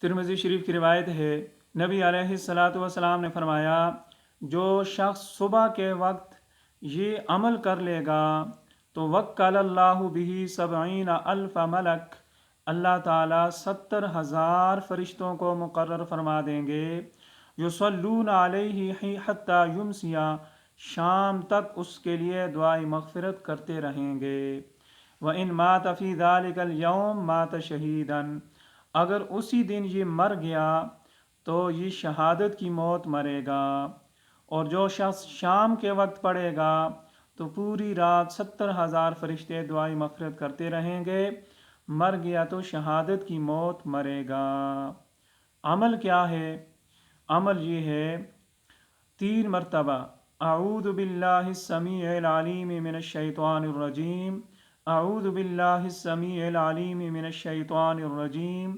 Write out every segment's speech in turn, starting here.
ترمذی شریف کی روایت ہے، نبی علیہ الصلاۃ والسلام نے فرمایا، جو شخص صبح کے وقت یہ عمل کر لے گا تو وکل اللہ بہ 70,000 ملک، اللہ تعالیٰ 70,000 فرشتوں کو مقرر فرما دیں گے، یصلون علیہ حتی یمسیا، شام تک اس کے لیے دعائے مغفرت کرتے رہیں گے۔ وَإِن مَاتَ فِي ذَلِكَ الْيَوْمِ مَاتَ شَهِيدًا، اگر اسی دن یہ مر گیا تو یہ شہادت کی موت مرے گا۔ اور جو شخص شام کے وقت پڑھے گا تو پوری رات 70,000 فرشتے دعائے مغفرت کرتے رہیں گے، مر گیا تو شہادت کی موت مرے گا۔ عمل کیا ہے؟ عمل یہ ہے 3 مرتبہ اعوذ باللہ السمیع العلیم من الشیطان الرجیم، اعوذ باللہ السمیع العلیم من الشیطان الرجیم،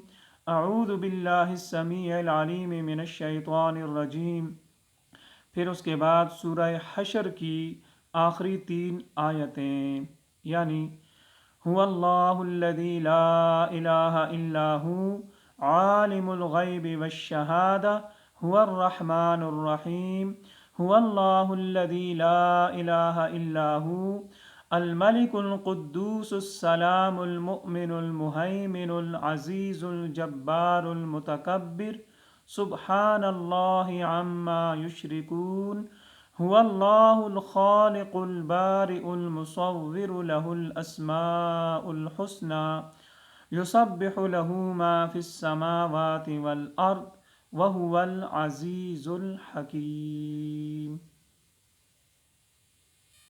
اعوذ باللہ السمیع العلیم من الشیطان الرجیم۔ پھر اس کے بعد سورہ حشر کی آخری 3 آیتیں، یعنی هو اللہ الذی لا الہ الا ہو عالم الغیب والشہادہ هو الرحمن الرحیم، هو اللہ الذی لا الہ الا ہو الملک القدوس السلام المؤمن المہیمن العزیز الجبار المتکبر سبحان اللہ عما یشرکون، هو اللہ الخالق البارئ المصور له الاسماء الحسنى یسبح له ما فی السماوات والارض وهو العزیز الحکیم۔